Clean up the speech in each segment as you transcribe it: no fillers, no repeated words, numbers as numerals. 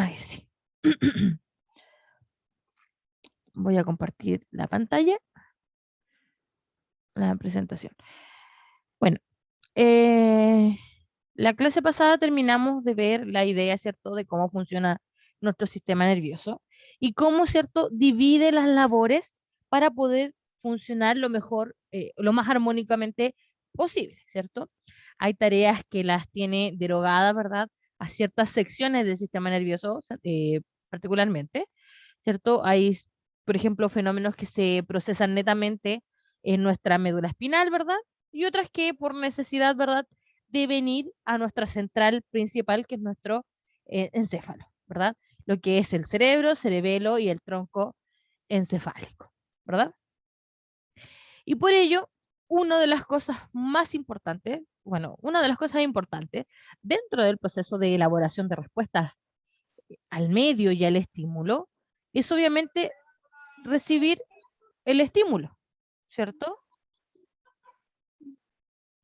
Ay, sí. Voy a compartir la pantalla, la presentación. Bueno, eh, la clase pasada terminamos de ver la idea, ¿cierto?, de cómo funciona nuestro sistema nervioso y cómo, ¿cierto?, divide las labores para poder funcionar lo mejor, lo más armónicamente posible, ¿cierto? Hay tareas que las tiene derogadas, ¿verdad?, a ciertas secciones del sistema nervioso, particularmente, ¿cierto? Hay, por ejemplo, fenómenos que se procesan netamente en nuestra médula espinal, ¿verdad? Y otras que por necesidad, ¿verdad?, deben ir a nuestra central principal, que es nuestro encéfalo, ¿verdad? Lo que es el cerebro, cerebelo y el tronco encefálico, ¿verdad? Y por ello, una de las cosas más importantes, bueno, una de las cosas importantes dentro del proceso de elaboración de respuestas al medio y al estímulo es obviamente recibir el estímulo, ¿cierto?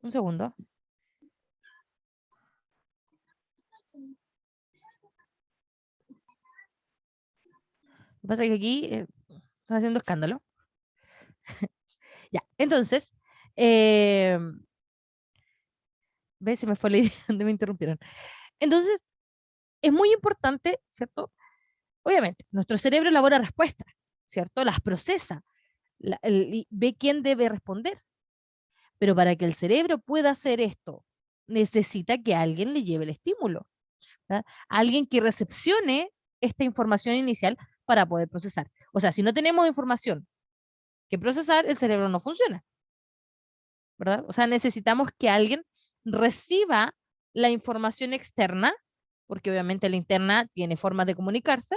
Un segundo. Lo que pasa es que aquí están haciendo escándalo. Ya, entonces, eh, ¿ves? Se me fue la idea donde me interrumpieron. Entonces, es muy importante, ¿cierto? Obviamente, nuestro cerebro elabora respuestas, ¿cierto? Las procesa, y ve quién debe responder. Pero para que el cerebro pueda hacer esto, necesita que alguien le lleve el estímulo, ¿verdad? Alguien que recepcione esta información inicial para poder procesar. O sea, si no tenemos información que procesar, el cerebro no funciona, ¿verdad? O sea, necesitamos que alguien reciba la información externa, porque obviamente la interna tiene formas de comunicarse,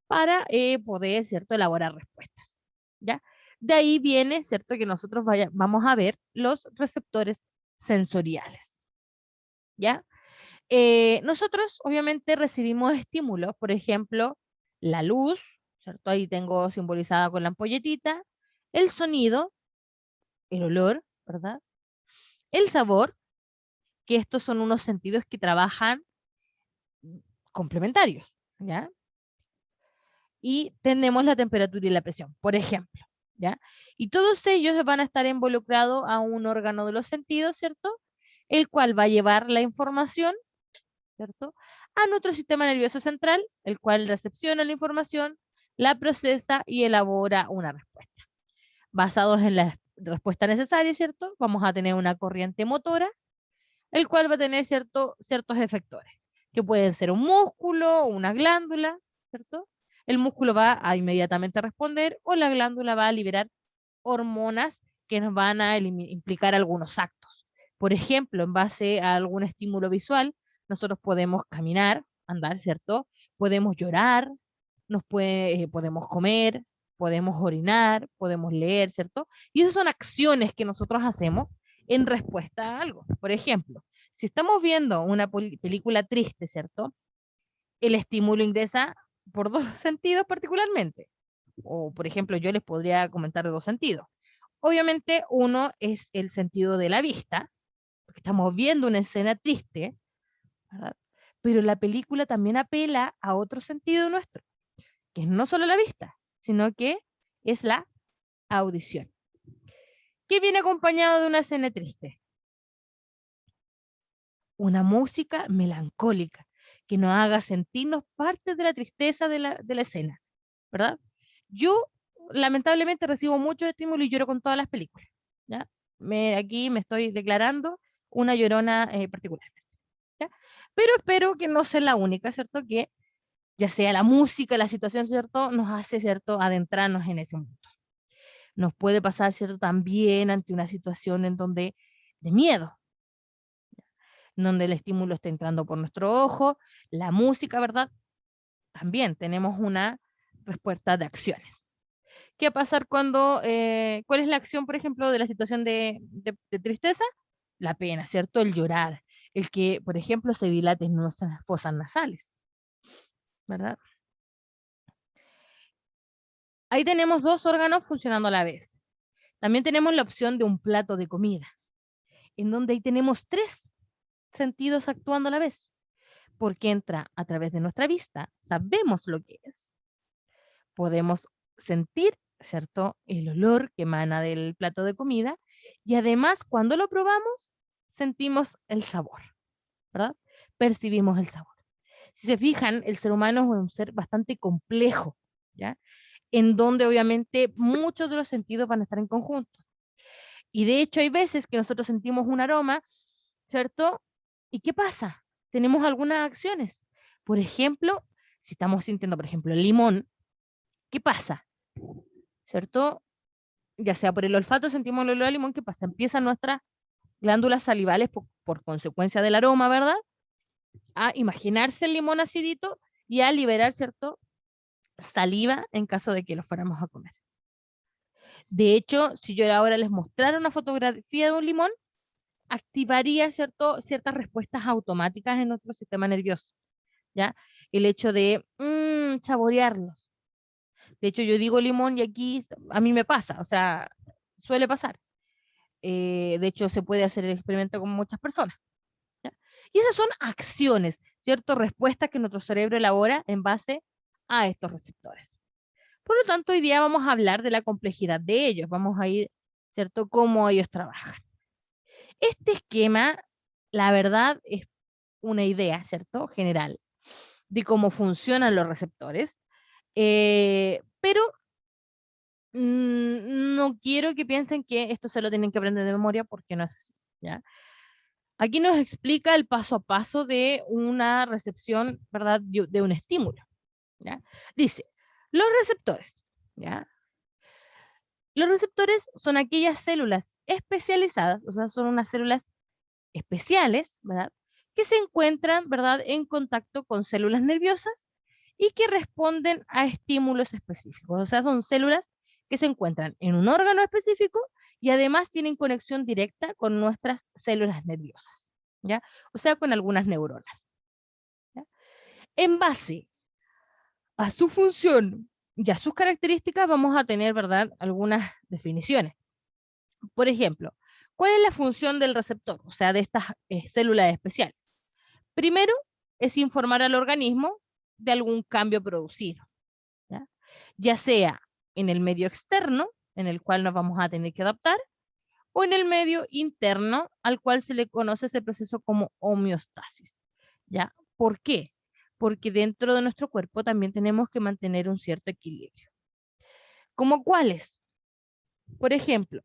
para poder, ¿cierto?, elaborar respuestas, ¿ya? De ahí viene, ¿cierto?, que nosotros vamos a ver los receptores sensoriales, ¿ya? Nosotros, obviamente, recibimos estímulos, por ejemplo, la luz, ¿cierto? Ahí tengo simbolizada con la ampolletita, el sonido, el olor, ¿verdad? El sabor, que estos son unos sentidos que trabajan complementarios, ¿ya? Y tenemos la temperatura y la presión, por ejemplo, ¿ya? Y todos ellos van a estar involucrados a un órgano de los sentidos, ¿cierto? El cual va a llevar la información, ¿cierto?, a nuestro sistema nervioso central, el cual recepciona la información, la procesa y elabora una respuesta. Basados en la respuesta necesaria, ¿cierto?, vamos a tener una corriente motora, el cual va a tener ciertos efectores, que pueden ser un músculo o una glándula, ¿cierto? El músculo va a inmediatamente responder o la glándula va a liberar hormonas que nos van a implicar algunos actos. Por ejemplo, en base a algún estímulo visual, nosotros podemos caminar, andar, ¿cierto? Podemos llorar, podemos comer, podemos orinar, podemos leer, ¿cierto? Y esas son acciones que nosotros hacemos en respuesta a algo. Por ejemplo, si estamos viendo una película triste, ¿cierto? El estímulo ingresa por dos sentidos particularmente. O, por ejemplo, yo les podría comentar de dos sentidos. Obviamente, uno es el sentido de la vista, porque estamos viendo una escena triste, ¿verdad? Pero la película también apela a otro sentido nuestro, que es no solo la vista, sino que es la audición, que viene acompañado de una escena triste. Una música melancólica que nos haga sentirnos parte de la tristeza de la escena, ¿verdad? Yo lamentablemente recibo muchos estímulos y lloro con todas las películas, ¿ya? Aquí me estoy declarando una llorona particularmente, ¿ya? Pero espero que no sea la única, ¿cierto? Que ya sea la música, la situación, ¿cierto? Nos hace, ¿cierto?, adentrarnos en ese mundo. Nos puede pasar, ¿cierto?, también ante una situación en donde de miedo, donde el estímulo está entrando por nuestro ojo, la música, ¿verdad? También tenemos una respuesta de acciones. ¿Qué va a pasar cuál es la acción, por ejemplo, de la situación de tristeza? La pena, ¿cierto? El llorar, el que, por ejemplo, se dilaten nuestras fosas nasales, ¿verdad? Ahí tenemos dos órganos funcionando a la vez. También tenemos la opción de un plato de comida, en donde ahí tenemos tres sentidos actuando a la vez. porque entra a través de nuestra vista, sabemos lo que es, podemos sentir, ¿cierto?, el olor que emana del plato de comida, y además cuando lo probamos, sentimos el sabor, ¿verdad? Percibimos el sabor. Si se fijan, el ser humano es un ser bastante complejo, ¿ya? En donde obviamente muchos de los sentidos van a estar en conjunto. Y de hecho hay veces que nosotros sentimos un aroma, ¿cierto? ¿Y qué pasa? Tenemos algunas acciones. Por ejemplo, si estamos sintiendo, por ejemplo, el limón, ¿qué pasa? ¿Cierto? Ya sea por el olfato sentimos el olor a limón, ¿qué pasa? Empiezan nuestras glándulas salivales por consecuencia del aroma, ¿verdad? A imaginarse el limón acidito y a liberar, ¿cierto?, saliva en caso de que lo fuéramos a comer. De hecho, si yo ahora les mostrara una fotografía de un limón, activaría, ¿cierto?, ciertas respuestas automáticas en nuestro sistema nervioso, ¿ya? El hecho de saborearlos. De hecho, yo digo limón y aquí a mí me pasa, o sea, suele pasar. De hecho, se puede hacer el experimento con muchas personas, ¿ya? Y esas son acciones, ¿cierto? Respuestas que nuestro cerebro elabora en base a estos receptores. Por lo tanto, hoy día vamos a hablar de la complejidad de ellos, vamos a ir, ¿cierto?, cómo ellos trabajan. Este esquema, la verdad, es una idea, ¿cierto?, general de cómo funcionan los receptores, pero no quiero que piensen que esto se lo tienen que aprender de memoria porque no es así, ¿ya? Aquí nos explica el paso a paso de una recepción, ¿verdad?, de un estímulo, ¿ya? Dice, los receptores, ¿ya? Los receptores son aquellas células especializadas, o sea, son unas células especiales, ¿verdad?, que se encuentran, ¿verdad?, en contacto con células nerviosas y que responden a estímulos específicos. O sea, son células que se encuentran en un órgano específico y además tienen conexión directa con nuestras células nerviosas, ¿ya? O sea, con algunas neuronas, ¿ya? En base a su función y a sus características vamos a tener, ¿verdad?, algunas definiciones. Por ejemplo, ¿cuál es la función del receptor? O sea, de estas células especiales. Primero, es informar al organismo de algún cambio producido, ¿ya? Ya sea en el medio externo, en el cual nos vamos a tener que adaptar, o en el medio interno, al cual se le conoce ese proceso como homeostasis, ¿ya? ¿Por qué? Porque dentro de nuestro cuerpo también tenemos que mantener un cierto equilibrio. ¿Cómo cuáles? Por ejemplo,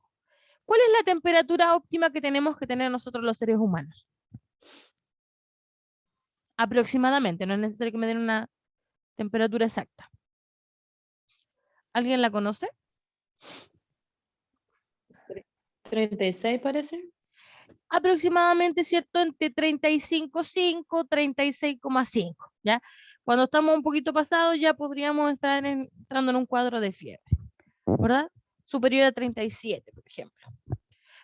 ¿cuál es la temperatura óptima que tenemos que tener nosotros los seres humanos? Aproximadamente, no es necesario que me den una temperatura exacta. ¿Alguien la conoce? 36 parece. Aproximadamente, ¿cierto? Entre 35,5, 36,5, ¿ya? Cuando estamos un poquito pasados ya podríamos estar entrando en un cuadro de fiebre, ¿verdad? Superior a 37, por ejemplo.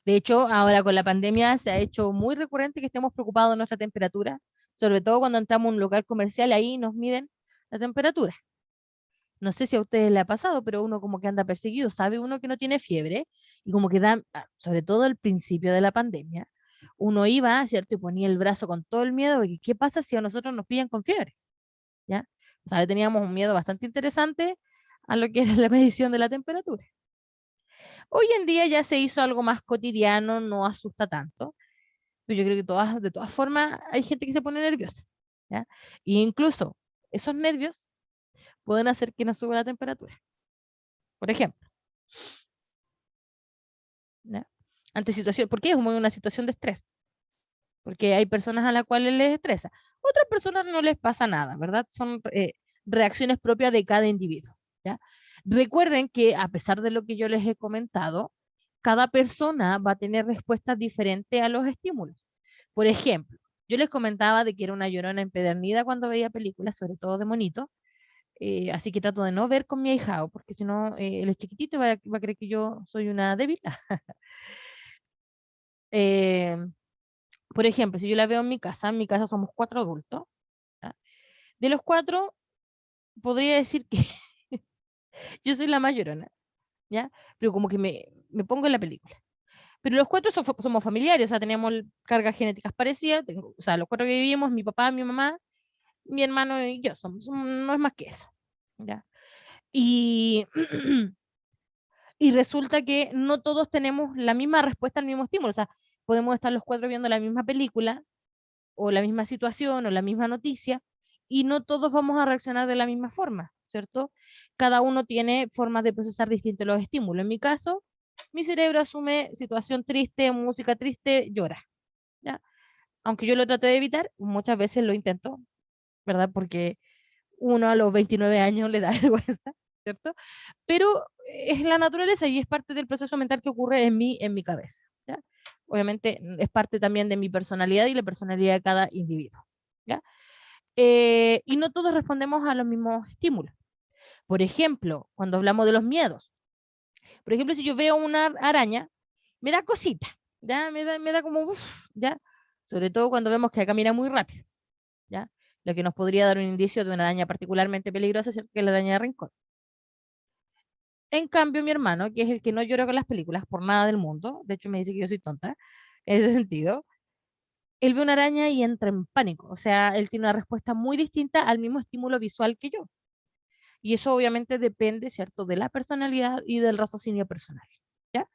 De hecho, ahora con la pandemia se ha hecho muy recurrente que estemos preocupados de nuestra temperatura, sobre todo cuando entramos a un local comercial, ahí nos miden la temperatura. No sé si a ustedes le ha pasado, pero uno como que anda perseguido, sabe uno que no tiene fiebre y como que da, sobre todo al principio de la pandemia, uno iba, ¿cierto? Y ponía el brazo con todo el miedo, porque ¿qué pasa si a nosotros nos pillan con fiebre? ¿Ya? O sea, le teníamos un miedo bastante interesante a lo que era la medición de la temperatura. Hoy en día ya se hizo algo más cotidiano, no asusta tanto, pero yo creo que de todas formas hay gente que se pone nerviosa, ¿ya? E incluso esos nervios pueden hacer que nos suba la temperatura. Por ejemplo, ¿ya? Ante situación, ¿por qué es como una situación de estrés? Porque hay personas a las cuales les estresa. Otras personas no les pasa nada, ¿verdad? Son reacciones propias de cada individuo, ¿ya? Recuerden que a pesar de lo que yo les he comentado, cada persona va a tener respuestas diferentes a los estímulos. Por ejemplo, yo les comentaba de que era una llorona empedernida cuando veía películas, sobre todo de monitos, así que trato de no ver con mi ahijado, porque si no, él es chiquitito y va a creer que yo soy una débil. Eh, por ejemplo, si yo la veo en mi casa somos 4 adultos, ¿ya? De los 4, podría decir que yo soy la más llorona, ¿ya? Pero como que me pongo en la película. Pero los 4 somos familiares, o sea, tenemos cargas genéticas parecidas, o sea, los 4 que vivimos, mi papá, mi mamá, mi hermano y yo, no es más que eso, ¿ya? Y, y resulta que no todos tenemos la misma respuesta al mismo estímulo, o sea, podemos estar los cuatro viendo la misma película, o la misma situación, o la misma noticia, y no todos vamos a reaccionar de la misma forma, ¿cierto? Cada uno tiene formas de procesar distintos los estímulos. En mi caso, mi cerebro asume situación triste, música triste, llora, ¿ya? Aunque yo lo traté de evitar, muchas veces lo intento, ¿verdad? Porque uno a los 29 años le da vergüenza, ¿cierto? Pero es la naturaleza y es parte del proceso mental que ocurre en mi cabeza, ¿ya? Obviamente es parte también de mi personalidad y la personalidad de cada individuo, ¿ya? Y no todos respondemos a los mismos estímulos. Por ejemplo, cuando hablamos de los miedos, por ejemplo, si yo veo una araña, me da cosita, ¿ya? Me da como, uf, ¿ya? Sobre todo cuando vemos que camina muy rápido, ¿ya? Lo que nos podría dar un indicio de una araña particularmente peligrosa, ¿cierto? Que es la araña de rincón. En cambio, mi hermano, que es el que no llora con las películas por nada del mundo, de hecho me dice que yo soy tonta, en ese sentido, él ve una araña y entra en pánico. O sea, él tiene una respuesta muy distinta al mismo estímulo visual que yo. Y eso obviamente depende, ¿cierto?, de la personalidad y del raciocinio personal, ¿ya?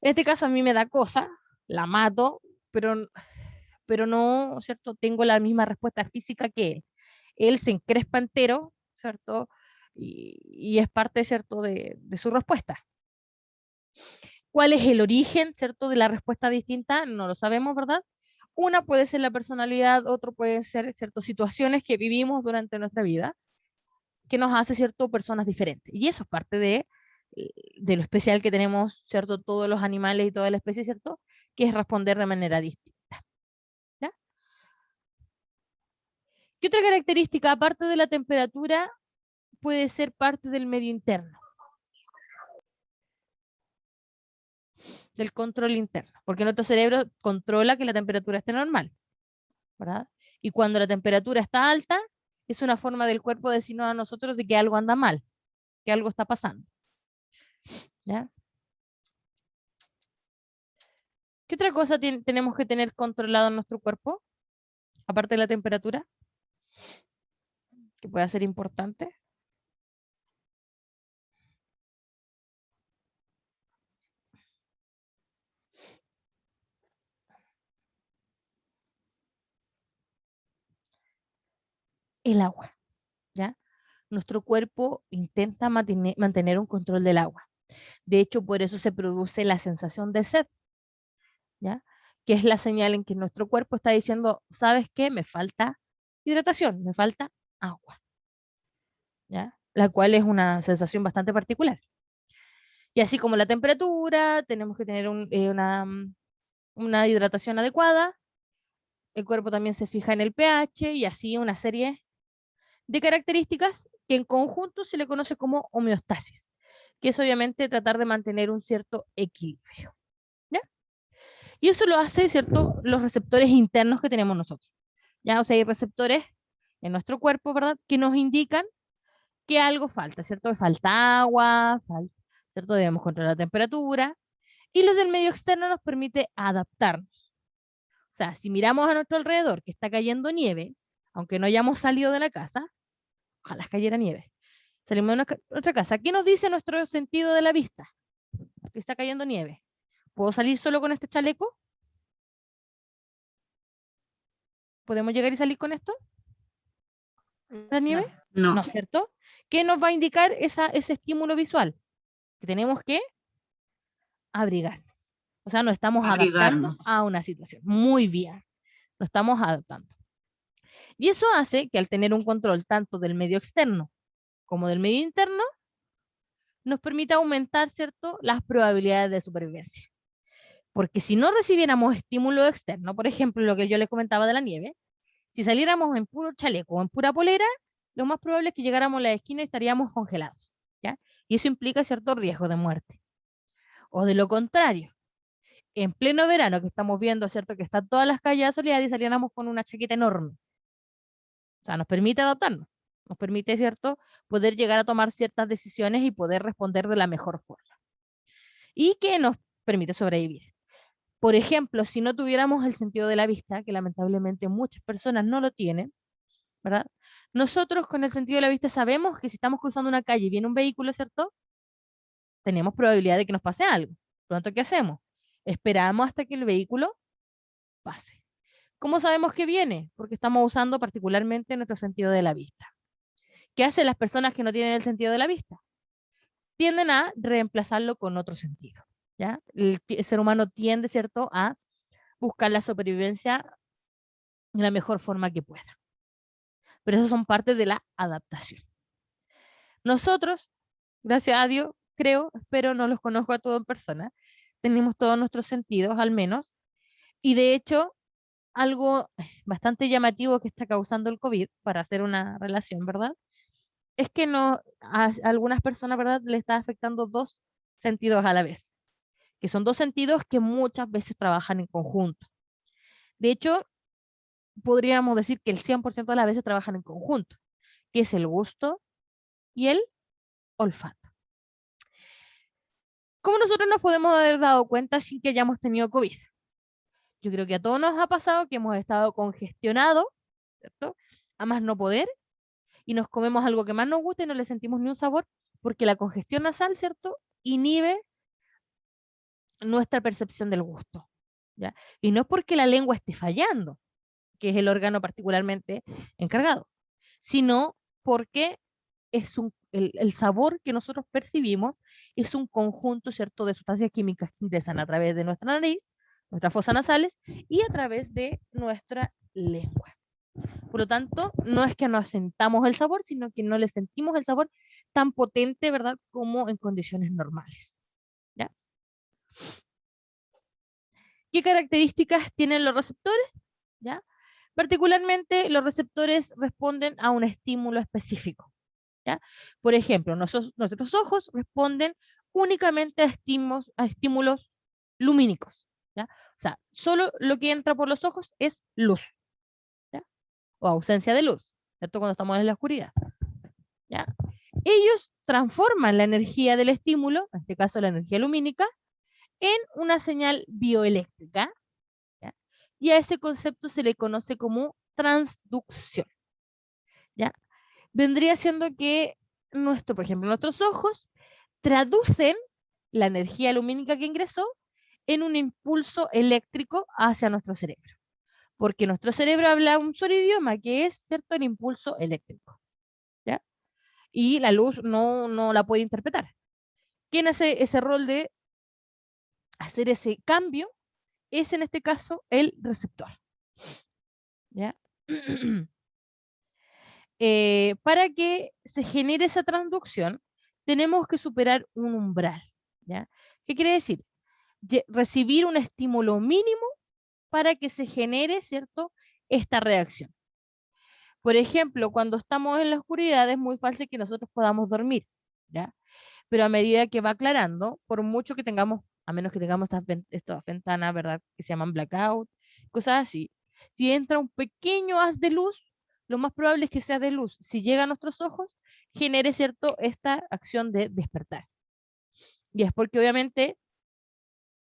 En este caso a mí me da cosa, la mato, pero, pero no, ¿cierto?, tengo la misma respuesta física que él. Él se encrespa entero, ¿cierto? Y es parte, ¿cierto?, de su respuesta. ¿Cuál es el origen, ¿cierto?, de la respuesta distinta? No lo sabemos, ¿verdad? Una puede ser la personalidad, otro puede ser, ¿cierto?, situaciones que vivimos durante nuestra vida que nos hace, ¿cierto?, personas diferentes. Y eso es parte de lo especial que tenemos, ¿cierto?, todos los animales y toda la especie, ¿cierto?, que es responder de manera distinta, ¿ya? ¿Qué otra característica, aparte de la temperatura, puede ser parte del medio interno, del control interno? Porque nuestro cerebro controla que la temperatura esté normal, ¿verdad? Y cuando la temperatura está alta, es una forma del cuerpo de decirnos a nosotros de que algo anda mal, que algo está pasando, ¿ya? ¿Qué otra cosa tenemos que tener controlado en nuestro cuerpo, aparte de la temperatura, que pueda ser importante? El agua, ¿ya? Nuestro cuerpo intenta mantener un control del agua. De hecho, por eso se produce la sensación de sed, ¿ya? Que es la señal en que nuestro cuerpo está diciendo, ¿sabes qué? Me falta hidratación, me falta agua, ¿ya? La cual es una sensación bastante particular. Y así como la temperatura, tenemos que tener una hidratación adecuada, el cuerpo también se fija en el pH y así una serie de características que en conjunto se le conoce como homeostasis, que es obviamente tratar de mantener un cierto equilibrio, ¿ya? Y eso lo hace, ¿cierto?, los receptores internos que tenemos nosotros, ¿ya? O sea, hay receptores en nuestro cuerpo, ¿verdad?, que nos indican que algo falta, ¿cierto? Que falta agua, ¿cierto? Debemos controlar la temperatura. Y los del medio externo nos permite adaptarnos. O sea, si miramos a nuestro alrededor que está cayendo nieve, aunque no hayamos salido de la casa, ojalá cayera nieve. Salimos de nuestra casa. ¿Qué nos dice nuestro sentido de la vista? Que está cayendo nieve. ¿Puedo salir solo con este chaleco? ¿Podemos llegar y salir con esto? ¿La nieve? No. No, ¿cierto? ¿Qué nos va a indicar ese estímulo visual? Que tenemos que abrigarnos. O sea, nos estamos adaptando Abrigarnos. a una situación. Muy bien. Nos estamos adaptando. Y eso hace que al tener un control tanto del medio externo como del medio interno, nos permita aumentar, ¿cierto?, las probabilidades de supervivencia. Porque si no recibiéramos estímulo externo, por ejemplo, lo que yo les comentaba de la nieve, si saliéramos en puro chaleco o en pura polera, lo más probable es que llegáramos a la esquina y estaríamos congelados, ¿ya? Y eso implica cierto riesgo de muerte. O de lo contrario, en pleno verano que estamos viendo, ¿cierto?, que están todas las calles soleadas y saliéramos con una chaqueta enorme. O sea, nos permite adaptarnos, nos permite, ¿cierto?, poder llegar a tomar ciertas decisiones y poder responder de la mejor forma. Y que nos permite sobrevivir. Por ejemplo, si no tuviéramos el sentido de la vista, que lamentablemente muchas personas no lo tienen, ¿verdad? Nosotros con el sentido de la vista sabemos que si estamos cruzando una calle y viene un vehículo, ¿cierto? Tenemos probabilidad de que nos pase algo. Por lo tanto, ¿qué hacemos? Esperamos hasta que el vehículo pase. ¿Cómo sabemos que viene? Porque estamos usando particularmente nuestro sentido de la vista. ¿Qué hacen las personas que no tienen el sentido de la vista? Tienden a reemplazarlo con otro sentido, ¿ya? El ser humano tiende, ¿cierto?, a buscar la supervivencia de la mejor forma que pueda. Pero eso son parte de la adaptación. Nosotros, gracias a Dios, creo, espero, no los conozco a todos en persona, tenemos todos nuestros sentidos al menos, y de hecho, algo bastante llamativo que está causando el COVID, para hacer una relación, ¿verdad? Es que no, a algunas personas, ¿verdad?, le está afectando dos sentidos a la vez, que son dos sentidos que muchas veces trabajan en conjunto. De hecho, podríamos decir que el 100% de las veces trabajan en conjunto, que es el gusto y el olfato. ¿Cómo nosotros nos podemos haber dado cuenta sin que hayamos tenido COVID? Yo creo que a todos nos ha pasado que hemos estado congestionados, ¿cierto? A más no poder, y nos comemos algo que más nos gusta y no le sentimos ni un sabor, porque la congestión nasal, ¿cierto?, inhibe nuestra percepción del gusto, ¿ya? Y no es porque la lengua esté fallando, que es el órgano particularmente encargado, sino porque el sabor que nosotros percibimos es un conjunto, ¿cierto?, de sustancias químicas que ingresan a través de nuestra nariz, nuestras fosas nasales y a través de nuestra lengua. Por lo tanto, no es que no sentamos el sabor, sino que no le sentimos el sabor tan potente, ¿verdad?, como en condiciones normales, ¿ya? ¿Qué características tienen los receptores? ¿Ya? Particularmente, los receptores responden a un estímulo específico, ¿ya? Por ejemplo, nuestros ojos responden únicamente a estímulos lumínicos, ¿ya? O sea, solo lo que entra por los ojos es luz, ¿ya? O ausencia de luz, ¿cierto? Cuando estamos en la oscuridad, ¿ya? Ellos transforman la energía del estímulo, en este caso la energía lumínica, en una señal bioeléctrica, ¿ya? Y a ese concepto se le conoce como transducción, ¿ya? Vendría siendo que por ejemplo, nuestros ojos traducen la energía lumínica que ingresó en un impulso eléctrico hacia nuestro cerebro, porque nuestro cerebro habla un solo idioma, que es, ¿cierto?, el impulso eléctrico, ¿ya? Y la luz no la puede interpretar. ¿Quién hace ese rol de hacer ese cambio? Es en este caso el receptor, ¿ya? Para que se genere esa transducción, tenemos que superar un umbral, ¿ya? ¿Qué quiere decir? Recibir un estímulo mínimo para que se genere, ¿cierto?, esta reacción. Por ejemplo, cuando estamos en la oscuridad es muy fácil que nosotros podamos dormir, ¿ya? Pero a medida que va aclarando, por mucho que tengamos, a menos que tengamos estas ventanas, ¿verdad?, que se llaman blackout, cosas así, si entra un pequeño haz de luz, lo más probable es que sea de luz. Si llega a nuestros ojos, genere, ¿cierto?, esta acción de despertar. Y es porque obviamente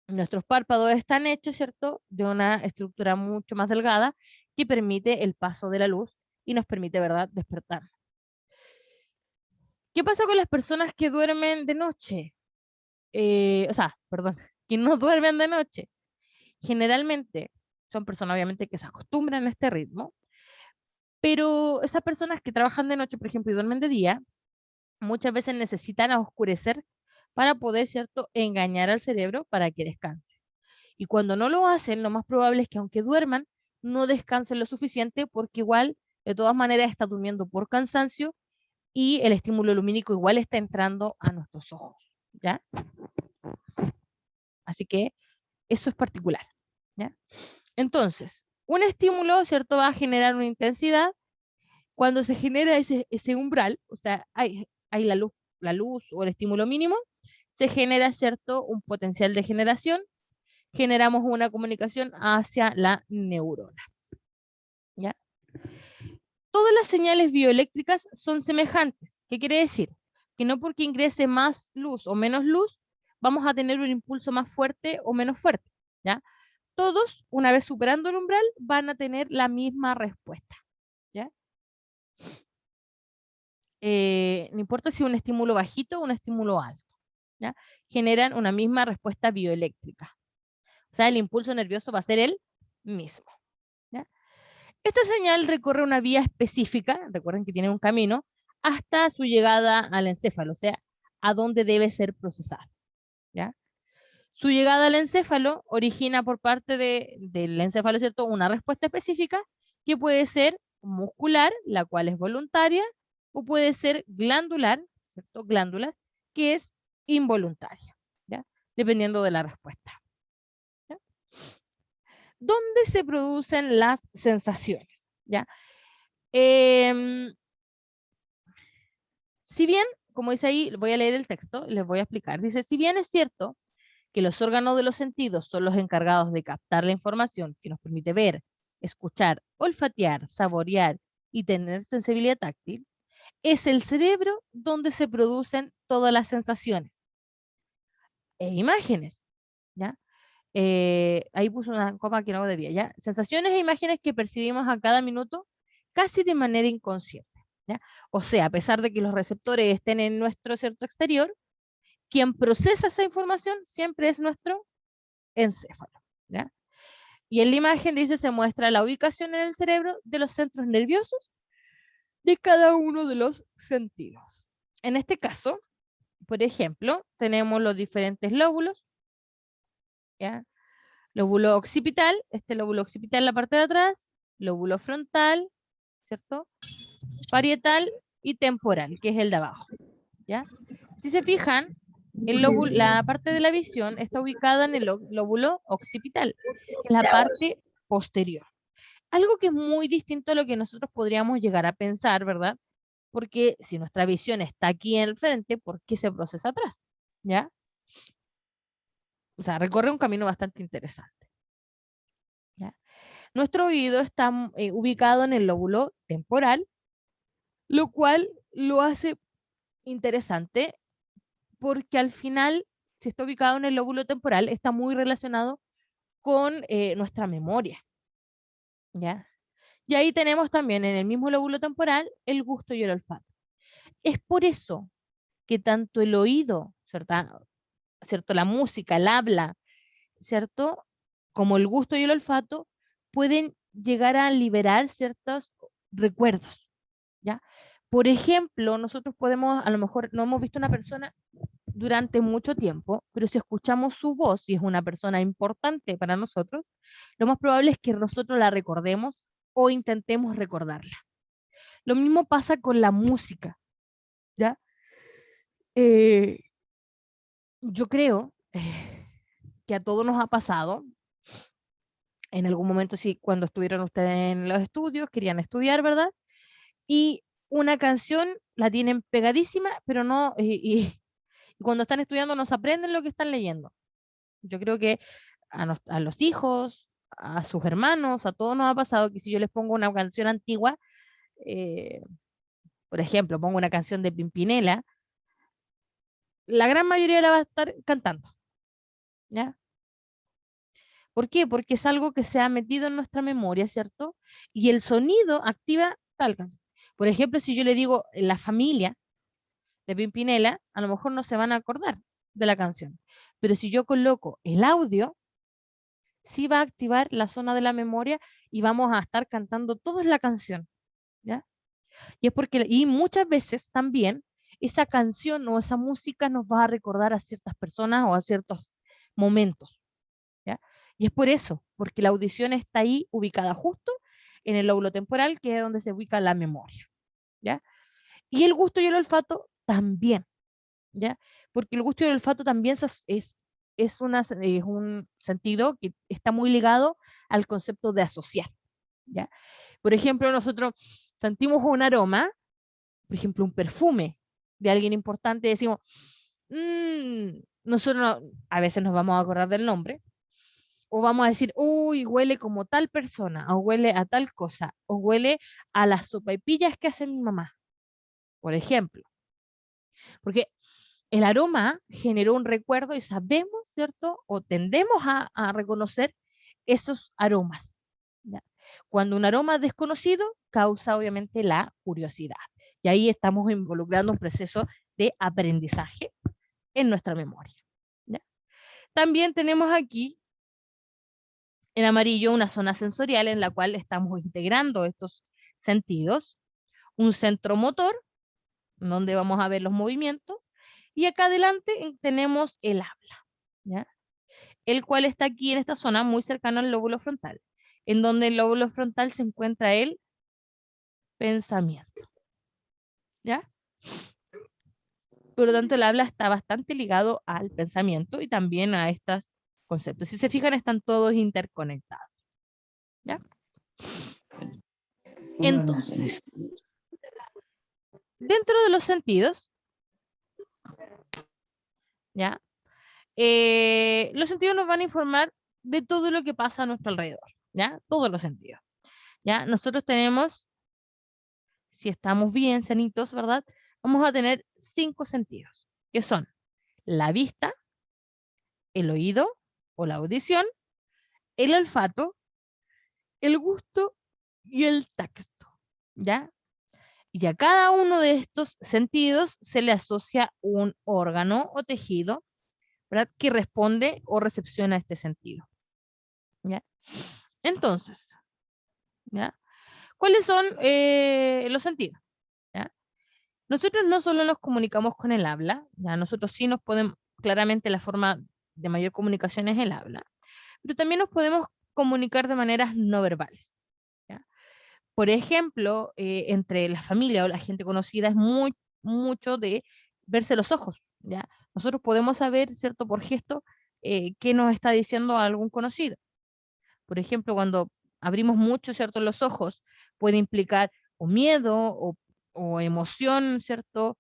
nuestros párpados están hechos, ¿cierto?, de una estructura mucho más delgada que permite el paso de la luz y nos permite, ¿verdad?, despertar. ¿Qué pasa con las personas que duermen de noche? Perdón, que no duermen de noche. Generalmente son personas obviamente que se acostumbran a este ritmo, pero esas personas que trabajan de noche, por ejemplo, y duermen de día, muchas veces necesitan oscurecer para poder, ¿cierto?, engañar al cerebro para que descanse. Y cuando no lo hacen, lo más probable es que aunque duerman, no descansen lo suficiente porque igual, de todas maneras, está durmiendo por cansancio y el estímulo lumínico igual está entrando a nuestros ojos, ¿ya? Así que eso es particular, ¿ya? Entonces, un estímulo, ¿cierto?, va a generar una intensidad. Cuando se genera ese umbral, o sea, hay la luz o el estímulo mínimo, se genera, ¿cierto?, un potencial de generación, generamos una comunicación hacia la neurona, ¿ya? Todas las señales bioeléctricas son semejantes. ¿Qué quiere decir? Que no porque ingrese más luz o menos luz, vamos a tener un impulso más fuerte o menos fuerte, ¿ya? Todos, una vez superando el umbral, van a tener la misma respuesta, ¿ya? no importa si un estímulo bajito o un estímulo alto, ¿ya? Generan una misma respuesta bioeléctrica. O sea, el impulso nervioso va a ser el mismo, ¿ya? Esta señal recorre una vía específica, recuerden que tiene un camino, hasta su llegada al encéfalo, o sea, a dónde debe ser procesado, ¿ya? Su llegada al encéfalo origina por parte del encéfalo, ¿cierto?, una respuesta específica que puede ser muscular, la cual es voluntaria, o puede ser glandular, ¿cierto?, glándulas, que es involuntaria, ¿ya?, dependiendo de la respuesta, ¿ya? ¿Dónde se producen las sensaciones? ¿Ya? Si bien, como dice ahí, voy a leer el texto, les voy a explicar. Dice, si bien es cierto que los órganos de los sentidos son los encargados de captar la información que nos permite ver, escuchar, olfatear, saborear y tener sensibilidad táctil, es el cerebro donde se producen todas las sensaciones e imágenes, ¿ya? Ahí puse una coma que no debía, ¿ya? Sensaciones e imágenes que percibimos a cada minuto casi de manera inconsciente, ¿ya? O sea, a pesar de que los receptores estén en nuestro cierto exterior, quien procesa esa información siempre es nuestro encéfalo, ¿ya? Y en la imagen dice, se muestra la ubicación en el cerebro de los centros nerviosos de cada uno de los sentidos. En este caso, por ejemplo, tenemos los diferentes lóbulos, ¿ya? Lóbulo occipital, este lóbulo occipital en la parte de atrás, lóbulo frontal, ¿cierto? Parietal y temporal, que es el de abajo, ¿ya? Si se fijan, la parte de la visión está ubicada en el lóbulo occipital, que es la parte posterior. Algo que es muy distinto a lo que nosotros podríamos llegar a pensar, ¿verdad? Porque si nuestra visión está aquí en el frente, ¿por qué se procesa atrás? ¿Ya? O sea, recorre un camino bastante interesante, ¿ya? Nuestro oído está ubicado en el lóbulo temporal, lo cual lo hace interesante porque al final, si está ubicado en el lóbulo temporal, está muy relacionado con nuestra memoria, ¿ya? Y ahí tenemos también en el mismo lóbulo temporal el gusto y el olfato. Es por eso que tanto el oído, ¿cierto? La música, el habla, ¿cierto? Como el gusto y el olfato pueden llegar a liberar ciertos recuerdos, ¿ya? Por ejemplo, nosotros podemos, a lo mejor no hemos visto una persona durante mucho tiempo, pero si escuchamos su voz y es una persona importante para nosotros, lo más probable es que nosotros la recordemos o intentemos recordarla. Lo mismo pasa con la música, ¿ya? Eh, yo creo que a todos nos ha pasado, en algún momento sí, cuando estuvieron ustedes en los estudios, querían estudiar, ¿verdad? Y una canción la tienen pegadísima, pero no, y cuando están estudiando no se aprenden lo que están leyendo. Yo creo que a los hijos, a sus hermanos, a todos nos ha pasado que si yo les pongo una canción antigua, eh, por ejemplo, pongo una canción de Pimpinela, la gran mayoría la va a estar cantando, ¿ya? ¿Por qué? Porque es algo que se ha metido en nuestra memoria, ¿cierto? Y el sonido activa tal canción. Por ejemplo, si yo le digo La Familia de Pimpinela, a lo mejor no se van a acordar de la canción. Pero si yo coloco el audio, sí va a activar la zona de la memoria y vamos a estar cantando toda la canción, ¿ya? Y es porque, y muchas veces también esa canción o esa música nos va a recordar a ciertas personas o a ciertos momentos, ¿ya? Y es por eso, porque la audición está ahí ubicada justo en el lóbulo temporal, que es donde se ubica la memoria, ¿ya? Y el gusto y el olfato también, ¿ya? Porque el gusto y el olfato también es un sentido que está muy ligado al concepto de asociar, ¿ya? Por ejemplo, nosotros sentimos un aroma, por ejemplo, un perfume de alguien importante, decimos, nosotros a veces nos vamos a acordar del nombre, o vamos a decir, uy, huele como tal persona, o huele a tal cosa, o huele a las sopaipillas que hace mi mamá, por ejemplo. Porque el aroma generó un recuerdo y sabemos, ¿cierto? O tendemos a reconocer esos aromas, ¿ya? Cuando un aroma es desconocido, causa obviamente la curiosidad. Y ahí estamos involucrando un proceso de aprendizaje en nuestra memoria. ¿Ya? También tenemos aquí en amarillo una zona sensorial en la cual estamos integrando estos sentidos, un centro motor, donde vamos a ver los movimientos, y acá adelante tenemos el habla, ¿ya? El cual está aquí en esta zona muy cercano al lóbulo frontal, en donde el lóbulo frontal se encuentra el pensamiento, ¿ya? Por lo tanto, el habla está bastante ligado al pensamiento y también a estos conceptos. Si se fijan, están todos interconectados, ¿ya? Entonces, dentro de los sentidos, ¿ya? Los sentidos nos van a informar de todo lo que pasa a nuestro alrededor, ¿ya? Todos los sentidos, ¿ya? Nosotros tenemos, si estamos bien sanitos, ¿verdad? Vamos a tener 5 sentidos, que son la vista, el oído o la audición, el olfato, el gusto y el tacto, ¿ya? Y a cada uno de estos sentidos se le asocia un órgano o tejido, ¿verdad? Que responde o recepciona este sentido, ¿ya? Entonces, ¿ya? ¿Cuáles son los sentidos? ¿Ya? Nosotros no solo nos comunicamos con el habla, ¿ya? Nosotros sí nos podemos, claramente la forma de mayor comunicación es el habla, pero también nos podemos comunicar de maneras no verbales, ¿ya? Por ejemplo, entre la familia o la gente conocida es mucho de verse los ojos, ¿ya? Nosotros podemos saber, ¿cierto? Por gesto, qué nos está diciendo algún conocido. Por ejemplo, cuando abrimos mucho, ¿cierto? Los ojos, puede implicar o miedo o emoción, ¿cierto?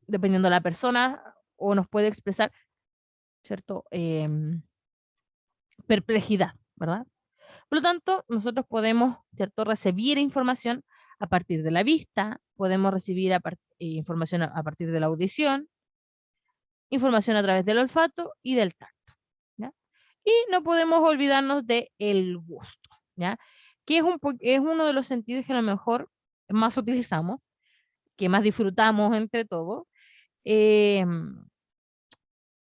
Dependiendo de la persona, o nos puede expresar, ¿cierto? Perplejidad, ¿verdad? Por lo tanto, nosotros podemos, ¿cierto? Recibir información a partir de la vista, podemos recibir información a partir de la audición, información a través del olfato y del tacto, ¿ya? Y no podemos olvidarnos de el gusto, ¿ya? Que es uno de los sentidos que a lo mejor más utilizamos, que más disfrutamos entre todos, eh,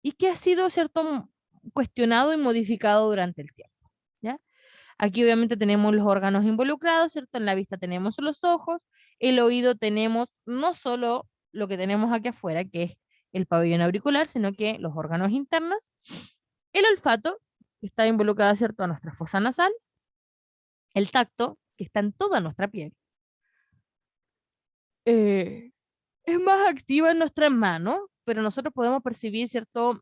y que ha sido, ¿cierto? Cuestionado y modificado durante el tiempo, ¿ya? Aquí obviamente tenemos los órganos involucrados, ¿cierto? En la vista tenemos los ojos, el oído tenemos no solo lo que tenemos aquí afuera, que es el pabellón auricular, sino que los órganos internos, el olfato, que está involucrado, ¿cierto? A nuestra fosa nasal, el tacto, que está en toda nuestra piel, eh, es más activa en nuestras manos, pero nosotros podemos percibir, ¿cierto?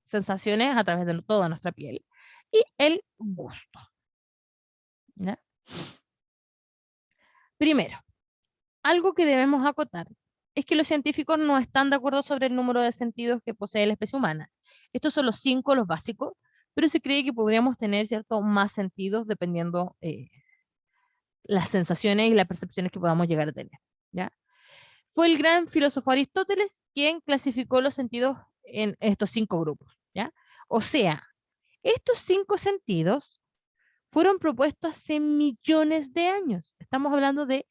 Sensaciones a través de toda nuestra piel, y el gusto, ¿ya? Primero, algo que debemos acotar es que los científicos no están de acuerdo sobre el número de sentidos que posee la especie humana. Estos son los 5, los básicos, pero se cree que podríamos tener, ¿cierto?, más sentidos dependiendo las sensaciones y las percepciones que podamos llegar a tener, ¿ya? Fue el gran filósofo Aristóteles quien clasificó los sentidos en estos 5 grupos, ¿ya? O sea, estos 5 sentidos fueron propuestos hace millones de años. Estamos hablando de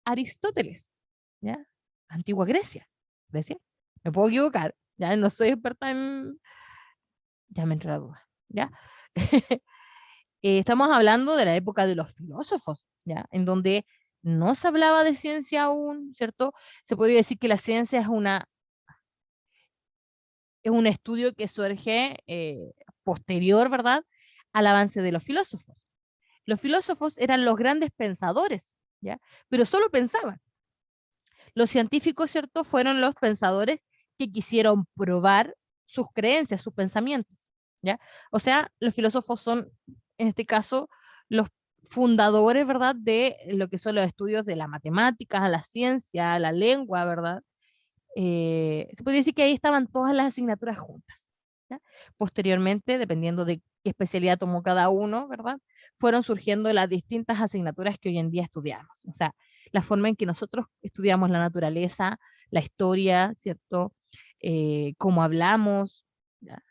Aristóteles, ¿ya? Antigua Grecia. ¿Grecia? Me puedo equivocar, ya no soy experta en... Ya me entró la duda, ¿ya? Estamos hablando de la época de los filósofos, ¿ya? En donde no se hablaba de ciencia aún, ¿cierto? Se podría decir que la ciencia es un estudio que surge posterior, ¿verdad?, al avance de los filósofos. Los filósofos eran los grandes pensadores, ¿ya? Pero solo pensaban. Los científicos, ¿cierto?, fueron los pensadores que quisieron probar sus creencias, sus pensamientos, ¿ya? O sea, los filósofos son, en este caso, los fundadores, ¿verdad?, de lo que son los estudios de la matemática, la ciencia, la lengua, ¿verdad? Se podría decir que ahí estaban todas las asignaturas juntas, ¿ya? Posteriormente, dependiendo de qué especialidad tomó cada uno, ¿verdad?, fueron surgiendo las distintas asignaturas que hoy en día estudiamos. O sea, la forma en que nosotros estudiamos la naturaleza, la historia, ¿cierto? Cómo hablamos, ¿ya?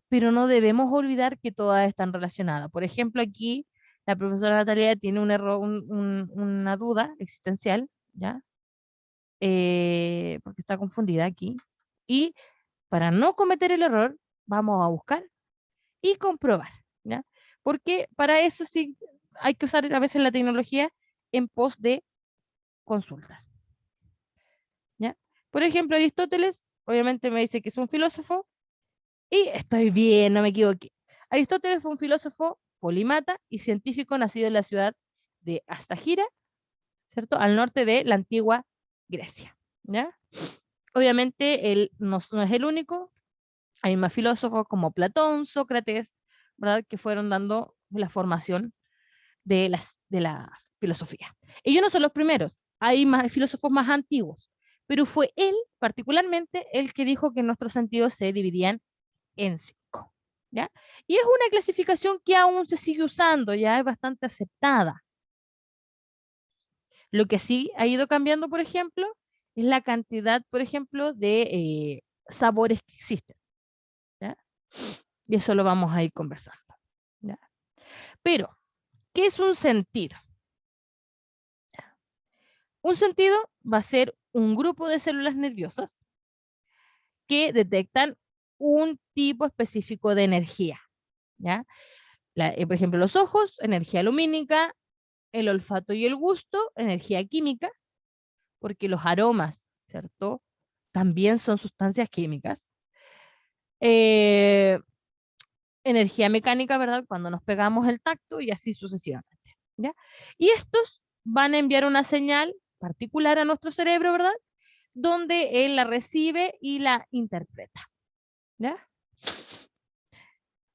Pero no debemos olvidar que todas están relacionadas. Por ejemplo, aquí la profesora Natalia tiene un error, una duda existencial, ¿ya? Porque está confundida aquí. Y para no cometer el error, vamos a buscar y comprobar, ¿ya? Porque para eso sí hay que usar a veces la tecnología en pos de consultas, ¿ya? Por ejemplo, Aristóteles, obviamente me dice que es un filósofo, y estoy bien, no me equivoqué. Aristóteles fue un filósofo polímata y científico nacido en la ciudad de Astagira, ¿cierto? Al norte de la antigua Grecia, ¿ya? Obviamente él no es el único, hay más filósofos como Platón, Sócrates, ¿verdad? Que fueron dando la formación de la filosofía. Ellos no son los primeros, hay más filósofos más antiguos, pero fue él particularmente el que dijo que nuestros sentidos se dividían en 5, ¿ya? Y es una clasificación que aún se sigue usando, ya es bastante aceptada. Lo que sí ha ido cambiando, por ejemplo, es la cantidad, por ejemplo, de sabores que existen, ¿ya? Y eso lo vamos a ir conversando, ¿ya? Pero, ¿qué es un sentido? Un sentido va a ser un grupo de células nerviosas que detectan un tipo específico de energía, ¿ya? Por ejemplo, los ojos, energía lumínica, el olfato y el gusto, energía química, porque los aromas, ¿cierto? También son sustancias químicas. Eh, Energía mecánica, ¿verdad? Cuando nos pegamos el tacto y así sucesivamente, ¿ya? Y estos van a enviar una señal particular a nuestro cerebro, ¿verdad? Donde él la recibe y la interpreta, ¿ya?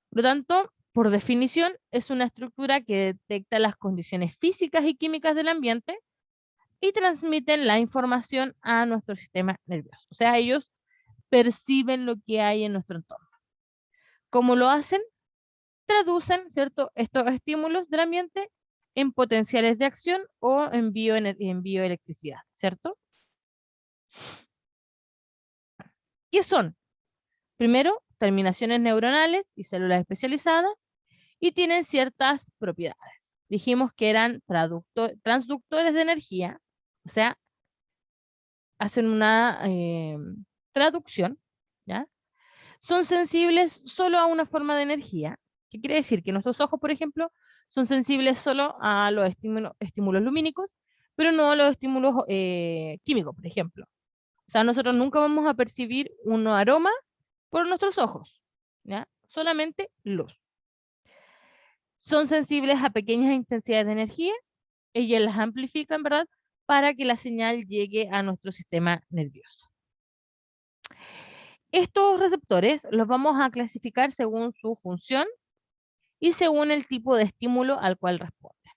Por lo tanto, por definición, es una estructura que detecta las condiciones físicas y químicas del ambiente y transmiten la información a nuestro sistema nervioso. O sea, ellos perciben lo que hay en nuestro entorno. ¿Cómo lo hacen? Traducen, ¿cierto?, estos estímulos del ambiente en potenciales de acción o en bioelectricidad, ¿cierto? ¿Qué son? Primero, terminaciones neuronales y células especializadas y tienen ciertas propiedades. Dijimos que eran transductores de energía, o sea, hacen una traducción, ¿ya? Son sensibles solo a una forma de energía. ¿Qué quiere decir? Que nuestros ojos, por ejemplo, son sensibles solo a los estímulos lumínicos, pero no a los estímulos químicos, por ejemplo. O sea, nosotros nunca vamos a percibir un aroma por nuestros ojos, ¿ya? Solamente luz. Son sensibles a pequeñas intensidades de energía, ellas las amplifican, ¿verdad? Para que la señal llegue a nuestro sistema nervioso. Estos receptores los vamos a clasificar según su función y según el tipo de estímulo al cual responden,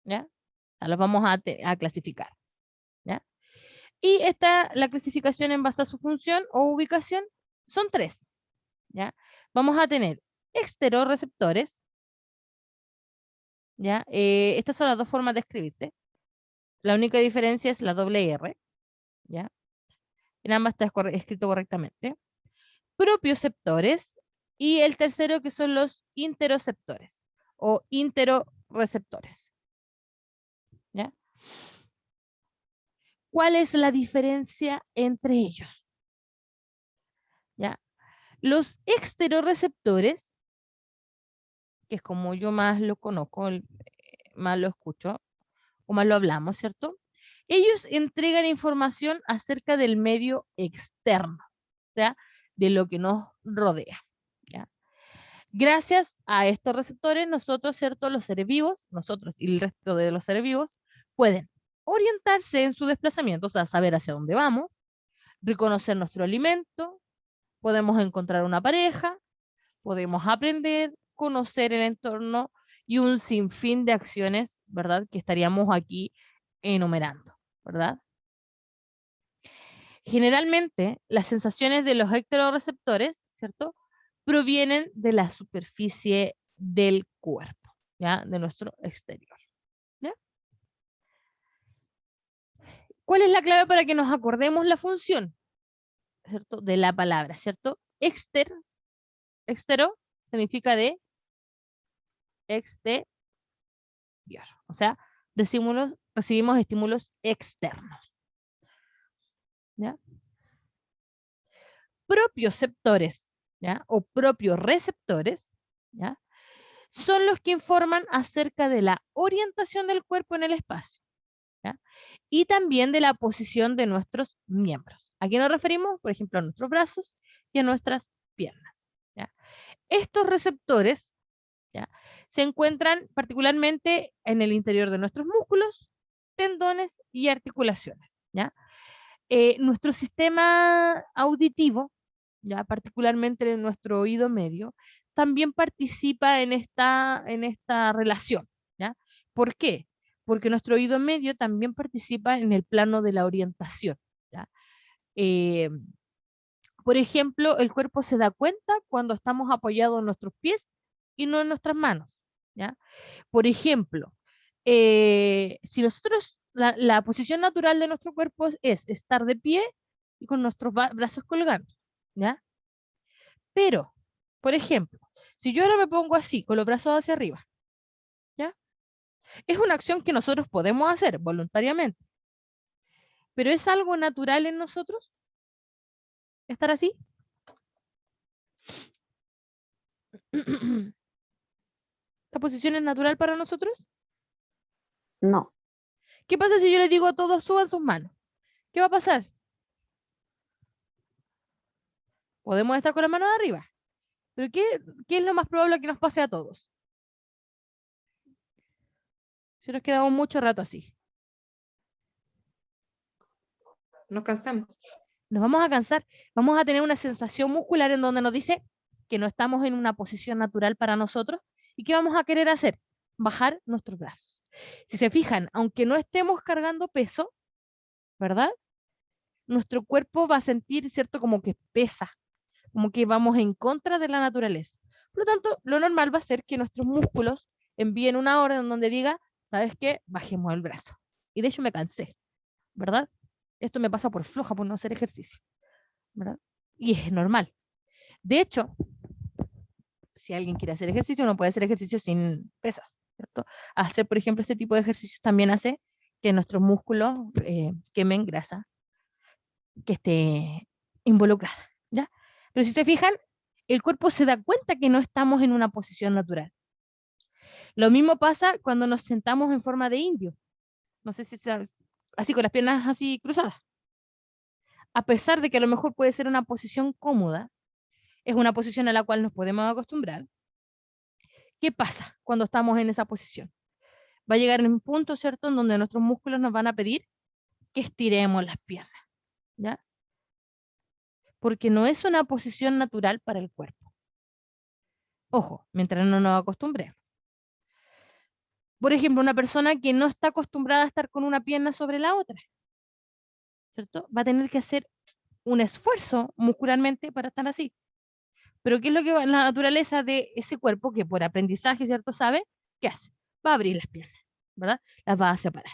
¿ya? O sea, los vamos a clasificar, ¿ya? Y la clasificación en base a su función o ubicación son 3, ¿ya? Vamos a tener exterorreceptores, ¿ya? Estas son las dos formas de escribirse. La única diferencia es la doble R, ¿ya? En ambas está escrito correctamente. Propioceptores y el tercero que son los interoceptores o interoreceptores, ¿ya? ¿Cuál es la diferencia entre ellos? ¿Ya? Los exterorreceptores, que es como yo más lo conozco, más lo escucho o más lo hablamos, ¿cierto? Ellos entregan información acerca del medio externo, o sea, de lo que nos rodea, ¿ya? Gracias a estos receptores, nosotros, ¿cierto? Los seres vivos, nosotros y el resto de los seres vivos, pueden orientarse en su desplazamiento, o sea, saber hacia dónde vamos, reconocer nuestro alimento, podemos encontrar una pareja, podemos aprender, conocer el entorno y un sinfín de acciones, ¿verdad? Que estaríamos aquí enumerando, ¿verdad? Generalmente, las sensaciones de los ectorreceptores, ¿cierto? Provienen de la superficie del cuerpo, ¿ya? De nuestro exterior, ¿ya? ¿Cuál es la clave para que nos acordemos la función, ¿cierto? De la palabra, ¿cierto? Extero significa de exterior, exterior. O sea, recibimos estímulos externos. ¿Ya? Propioceptores, ¿ya? O propioreceptores, ¿ya? Son los que informan acerca de la orientación del cuerpo en el espacio, ¿ya? Y también de la posición de nuestros miembros. ¿A qué nos referimos? Por ejemplo, a nuestros brazos y a nuestras piernas, ¿ya? Estos receptores, ¿ya?, se encuentran particularmente en el interior de nuestros músculos, tendones y articulaciones, ¿ya? Nuestro sistema auditivo, ya particularmente en nuestro oído medio, también participa en esta relación, ¿ya? ¿Por qué? Porque nuestro oído medio también participa en el plano de la orientación, ¿ya? Eh, por ejemplo, el cuerpo se da cuenta cuando estamos apoyados en nuestros pies y no en nuestras manos, ¿ya? Por ejemplo, si nosotros, la posición natural de nuestro cuerpo es estar de pie y con nuestros brazos colgando, ¿ya? Pero, por ejemplo, si yo ahora me pongo así, con los brazos hacia arriba, ¿ya? Es una acción que nosotros podemos hacer voluntariamente, pero ¿es algo natural en nosotros estar así? ¿Esta posición es natural para nosotros? No. ¿Qué pasa si yo les digo a todos suban sus manos? ¿Qué va a pasar? Podemos estar con las manos de arriba, pero ¿qué es lo más probable que nos pase a todos? Si nos quedamos mucho rato así, Nos cansamos. nos vamos a cansar, vamos a tener una sensación muscular en donde nos dice que no estamos en una posición natural para nosotros y ¿qué vamos a querer hacer? Bajar nuestros brazos. Si se fijan, aunque no estemos cargando peso, ¿verdad? Nuestro cuerpo va a sentir, ¿cierto? Como que pesa, como que vamos en contra de la naturaleza. Por lo tanto, lo normal va a ser que nuestros músculos envíen una orden donde diga, ¿sabes qué? Bajemos el brazo. Y de hecho me cansé, ¿verdad? Esto me pasa por floja, por no hacer ejercicio, ¿verdad? Y es normal. De hecho, si alguien quiere hacer ejercicio, no puede hacer ejercicio sin pesas, ¿cierto? Hacer, por ejemplo, este tipo de ejercicios también hace que nuestros músculos quemen grasa que esté involucrada, ¿ya? Pero si se fijan, el cuerpo se da cuenta que no estamos en una posición natural. Lo mismo pasa cuando nos sentamos en forma de indio. No sé si sabes, así con las piernas así cruzadas. A pesar de que a lo mejor puede ser una posición cómoda, es una posición a la cual nos podemos acostumbrar. ¿Qué pasa cuando estamos en esa posición? Va a llegar en un punto, ¿cierto?, en donde nuestros músculos nos van a pedir que estiremos las piernas, ¿ya? Porque no es una posición natural para el cuerpo. Ojo, mientras no nos acostumbremos. Por ejemplo, una persona que no está acostumbrada a estar con una pierna sobre la otra, ¿cierto? Va a tener que hacer un esfuerzo muscularmente para estar así. Pero ¿qué es lo que va, la naturaleza de ese cuerpo que por aprendizaje, ¿cierto?, sabe? ¿Qué hace? Va a abrir las piernas, ¿verdad? Las va a separar.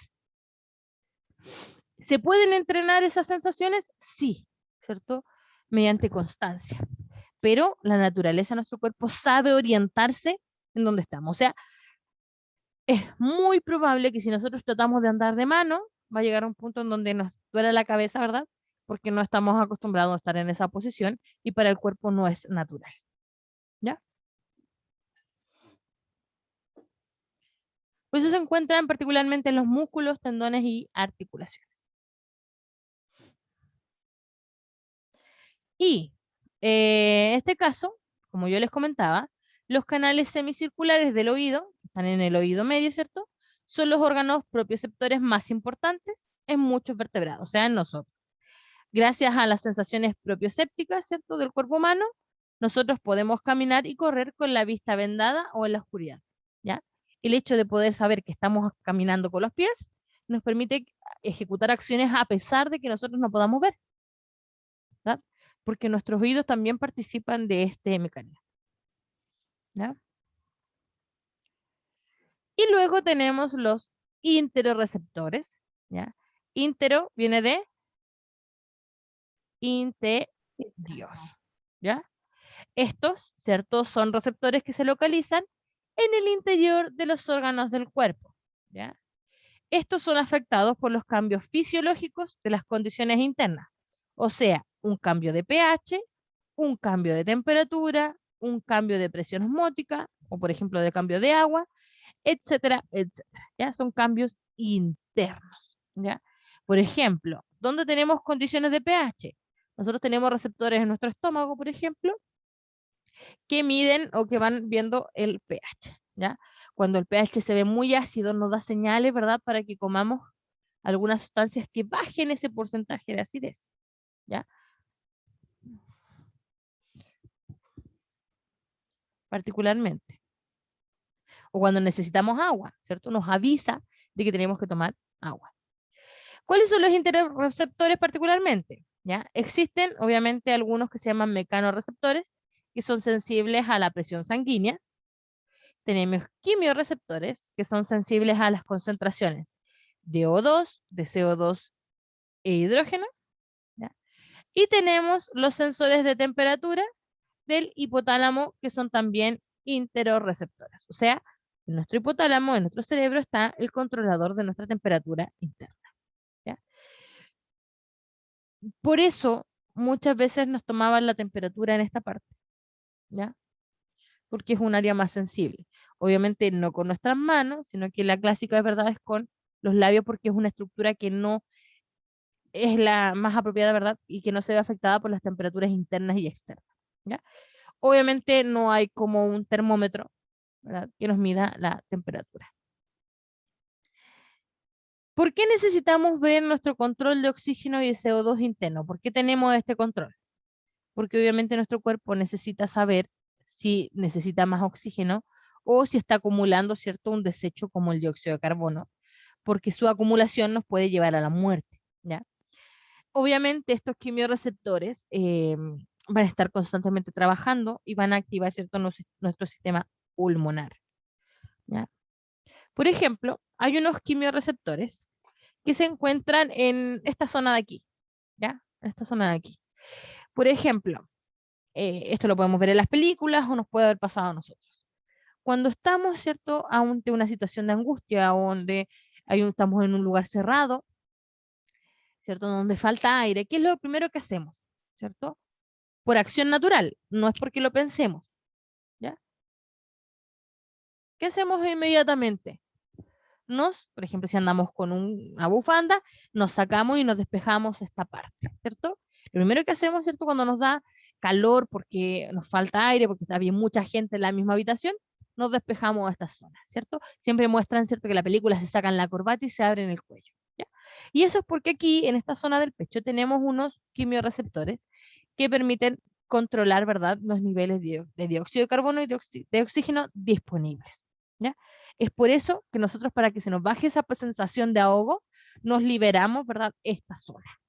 ¿Se pueden entrenar esas sensaciones? Sí, ¿cierto? Mediante constancia. Pero la naturaleza de nuestro cuerpo sabe orientarse en donde estamos. O sea, es muy probable que si nosotros tratamos de andar de mano, va a llegar a un punto en donde nos duele la cabeza, ¿verdad? Porque no estamos acostumbrados a estar en esa posición y para el cuerpo no es natural. ¿Ya? Pues eso se encuentran particularmente en los músculos, tendones y articulaciones. Y en este caso, como yo les comentaba, los canales semicirculares del oído, que están en el oído medio, ¿cierto? Son los órganos propioceptores más importantes en muchos vertebrados, o sea, en nosotros. Gracias a las sensaciones propiosépticas, ¿cierto?, del cuerpo humano, nosotros podemos caminar y correr con la vista vendada o en la oscuridad, ¿ya? El hecho de poder saber que estamos caminando con los pies nos permite ejecutar acciones a pesar de que nosotros no podamos ver, ¿verdad? Porque nuestros oídos también participan de este mecanismo, ¿ya? Y luego tenemos los interoreceptores, ¿ya? Intero viene de interior, ¿ya? Estos, ¿cierto?, son receptores que se localizan en el interior de los órganos del cuerpo, ¿ya? Estos son afectados por los cambios fisiológicos de las condiciones internas, o sea, un cambio de pH, un cambio de temperatura, un cambio de presión osmótica, o por ejemplo de cambio de agua, etcétera, etcétera. ¿Ya? Son cambios internos. ¿Ya? Por ejemplo, ¿dónde tenemos condiciones de pH? Nosotros tenemos receptores en nuestro estómago, por ejemplo, que miden o que van viendo el pH. ¿Ya? Cuando el pH se ve muy ácido, nos da señales, ¿verdad?, para que comamos algunas sustancias que bajen ese porcentaje de acidez. ¿Ya? Particularmente. O cuando necesitamos agua, ¿cierto? Nos avisa de que tenemos que tomar agua. ¿Cuáles son los interreceptores particularmente? ¿Ya? Existen, obviamente, algunos que se llaman mecanorreceptores, que son sensibles a la presión sanguínea. Tenemos quimiorreceptores, que son sensibles a las concentraciones de O2, de CO2 e hidrógeno. ¿Ya? Y tenemos los sensores de temperatura del hipotálamo, que son también interorreceptores. O sea, en nuestro hipotálamo, en nuestro cerebro, está el controlador de nuestra temperatura interna. ¿Ya? Por eso, muchas veces nos tomaban la temperatura en esta parte, ¿ya? Porque es un área más sensible. Obviamente no con nuestras manos, sino que la clásica de verdad es con los labios, porque es una estructura que no es la más apropiada, ¿verdad? Y que no se ve afectada por las temperaturas internas y externas, ¿ya? Obviamente no hay como un termómetro, ¿verdad?, que nos mida la temperatura. ¿Por qué necesitamos ver nuestro control de oxígeno y de CO2 interno? ¿Por qué tenemos este control? Porque obviamente nuestro cuerpo necesita saber si necesita más oxígeno o si está acumulando, ¿cierto?, un desecho como el dióxido de carbono, porque su acumulación nos puede llevar a la muerte, ¿ya? Obviamente estos quimiorreceptores van a estar constantemente trabajando y van a activar, ¿cierto?, nuestro sistema pulmonar, ¿ya? Por ejemplo, hay unos quimiorreceptores que se encuentran en esta zona de aquí, ¿ya? En esta zona de aquí. Por ejemplo, esto lo podemos ver en las películas o nos puede haber pasado a nosotros. Cuando estamos, ¿cierto?, ante una situación de angustia o donde estamos en un lugar cerrado, ¿cierto?, donde falta aire, ¿qué es lo primero que hacemos? ¿Cierto? Por acción natural, no es porque lo pensemos, ¿ya? ¿Qué hacemos inmediatamente? Por ejemplo, si andamos con una bufanda, nos sacamos y nos despejamos esta parte, ¿cierto? Lo primero que hacemos, ¿cierto?, cuando nos da calor porque nos falta aire, porque había mucha gente en la misma habitación, nos despejamos a esta zona, ¿cierto? Siempre muestran, ¿cierto?, que la película se sacan la corbata y se abren el cuello, ¿ya? Y eso es porque aquí, en esta zona del pecho, tenemos unos quimiorreceptores que permiten controlar, ¿verdad?, los niveles de dióxido de carbono y de oxígeno disponibles, ¿ya? Es por eso que nosotros, para que se nos baje esa sensación de ahogo, nos liberamos, ¿verdad?, esta zona,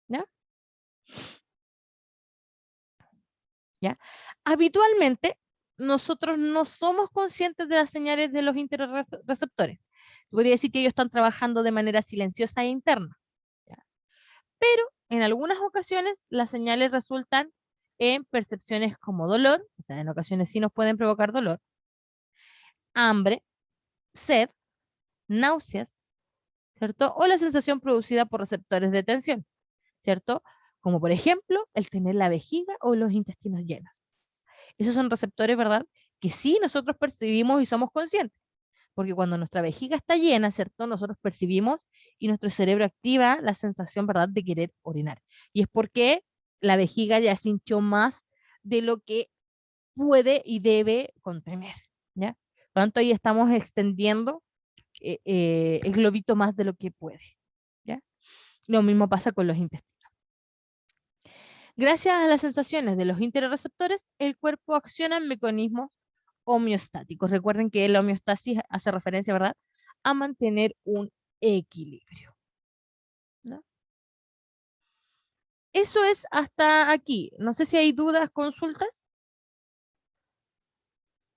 ¿ya? ¿Ya? Habitualmente, nosotros no somos conscientes de las señales de los interreceptores. Se podría decir que ellos están trabajando de manera silenciosa e interna, ¿ya? Pero en algunas ocasiones las señales resultan en percepciones como dolor, o sea, en ocasiones sí nos pueden provocar dolor, hambre, sed, náuseas, ¿cierto? O la sensación producida por receptores de tensión, ¿cierto? Como por ejemplo el tener la vejiga o los intestinos llenos. Esos son receptores, ¿verdad?, que sí nosotros percibimos y somos conscientes, porque cuando nuestra vejiga está llena, ¿cierto?, nosotros percibimos y nuestro cerebro activa la sensación, ¿verdad?, de querer orinar. Y es porque la vejiga ya se hinchó más de lo que puede y debe contener, ¿ya? Por lo tanto, ahí estamos extendiendo el globito más de lo que puede, ¿ya? Lo mismo pasa con los intestinos. Gracias a las sensaciones de los interreceptores, el cuerpo acciona en mecanismos homeostáticos. Recuerden que la homeostasis hace referencia, ¿verdad?, a mantener un equilibrio, ¿no? Eso es hasta aquí. No sé si hay dudas, consultas,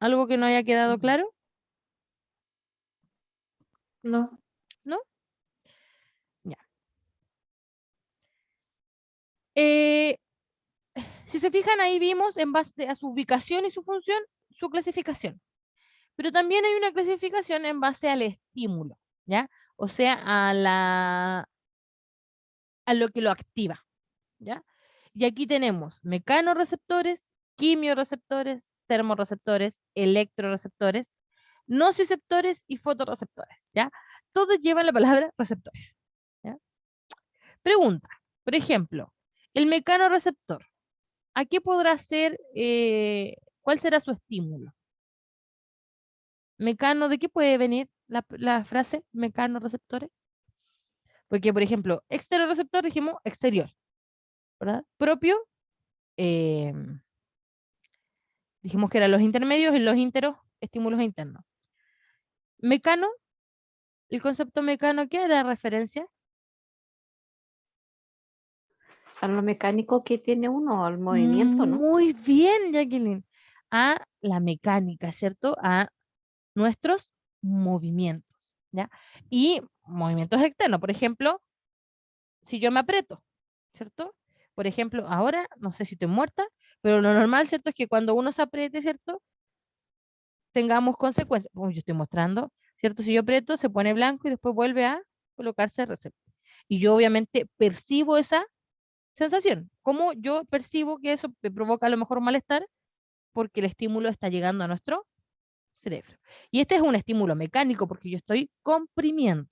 algo que no haya quedado claro, No. ¿no? Ya. Eh, si se fijan, ahí vimos en base a su ubicación y su función, su clasificación. Pero también hay una clasificación en base al estímulo, ¿ya? O sea, a lo que lo activa, ¿ya? Y aquí tenemos mecanorreceptores, quimioreceptores, termorreceptores, electroreceptores, nociceptores y fotorreceptores, ¿ya? Todos llevan la palabra receptores, ¿ya? Pregunta, por ejemplo, el mecanorreceptor, ¿a qué podrá ser, cuál será su estímulo? Mecano, ¿de qué puede venir la frase mecanorreceptores? Porque, por ejemplo, exterorreceptor dijimos exterior, ¿verdad? Propio, eh, dijimos que eran los intermedios y los ínteros, estímulos internos. Mecano, el concepto mecano, ¿a qué era referencia? A lo mecánico que tiene uno, al movimiento, ¿no? Muy bien, Jacqueline. A la mecánica, ¿cierto? A nuestros movimientos, ¿ya? Y movimientos externos, por ejemplo, si yo me aprieto, ¿cierto? Por ejemplo, ahora, no sé si estoy muerta, pero lo normal, ¿cierto? Es que cuando uno se apriete, ¿cierto? Tengamos consecuencias. Como yo estoy mostrando, ¿cierto? Si yo aprieto, se pone blanco y después vuelve a colocarse receptor. Y yo obviamente percibo esa sensación. ¿Cómo yo percibo que eso me provoca a lo mejor malestar? Porque el estímulo está llegando a nuestro cerebro. Y este es un estímulo mecánico porque yo estoy comprimiendo.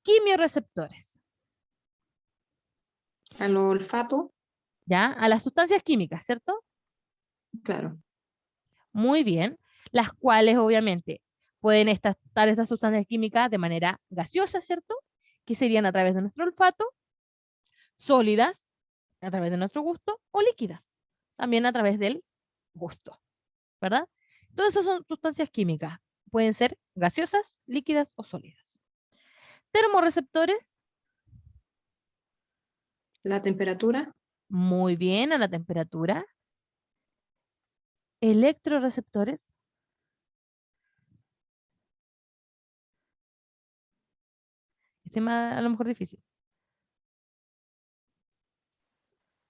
Quimioreceptores, Al olfato, ¿ya? A las sustancias químicas, ¿cierto? claro. Muy bien. Las cuales obviamente pueden estar estas sustancias químicas de manera gaseosa, ¿cierto? Que serían a través de nuestro olfato, sólidas, a través de nuestro gusto, o líquidas, también a través del gusto, ¿verdad? Todas esas son sustancias químicas. Pueden ser gaseosas, líquidas o sólidas. Termorreceptores, La temperatura, muy bien, a la temperatura. Electroreceptores, este más a lo mejor difícil.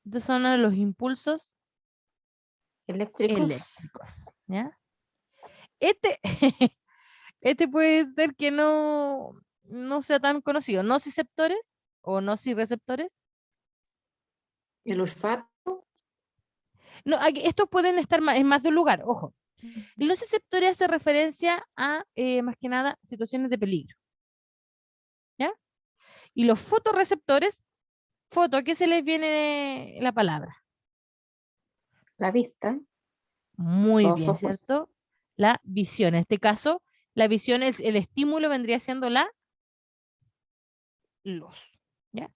Estos son los impulsos eléctricos, eléctricos, ¿ya? Este, este puede ser que no sea tan conocido. Nociceptores o nocireceptores. el olfato, No, estos pueden estar en más de un lugar, ojo. El nociceptor hace referencia a, más que nada, situaciones de peligro, ¿ya? Y los fotorreceptores, foto, ¿a qué se les viene la palabra? la vista, Muy los bien, ojos, ¿cierto? La visión. En este caso, la visión, es el estímulo vendría siendo la luz, ¿ya?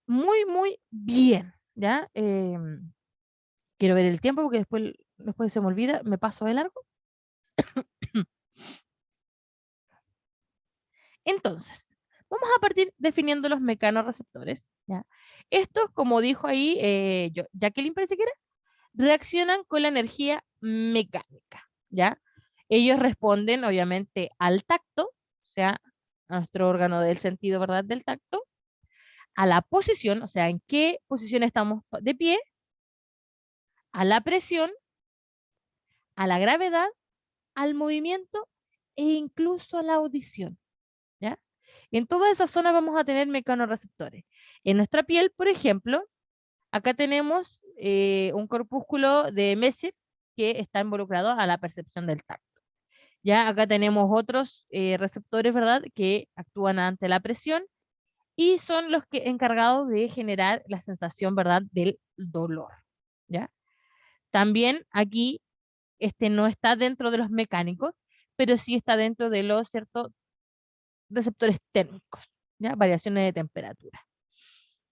Muy, muy bien, ¿ya? Quiero ver el tiempo porque después se me olvida, me paso de largo. Entonces, vamos a partir definiendo los mecanorreceptores, ¿ya? Estos, como dijo ahí Jacqueline, parece que era, reaccionan con la energía mecánica, ¿ya? Ellos responden, obviamente, al tacto, o sea, a nuestro órgano del sentido, ¿verdad? Del tacto, a la posición, o sea, en qué posición estamos de pie, a la presión, a la gravedad, al movimiento e incluso a la audición, ¿ya? En toda esa zona vamos a tener mecanorreceptores. En nuestra piel, por ejemplo, acá tenemos un corpúsculo de Messier que está involucrado a la percepción del tacto. Ya acá tenemos otros receptores, ¿verdad?, que actúan ante la presión y son los que encargados de generar la sensación, ¿verdad?, del dolor. ¿Ya? También aquí este no está dentro de los mecánicos, pero sí está dentro de los ciertos receptores térmicos, ¿ya? Variaciones de temperatura.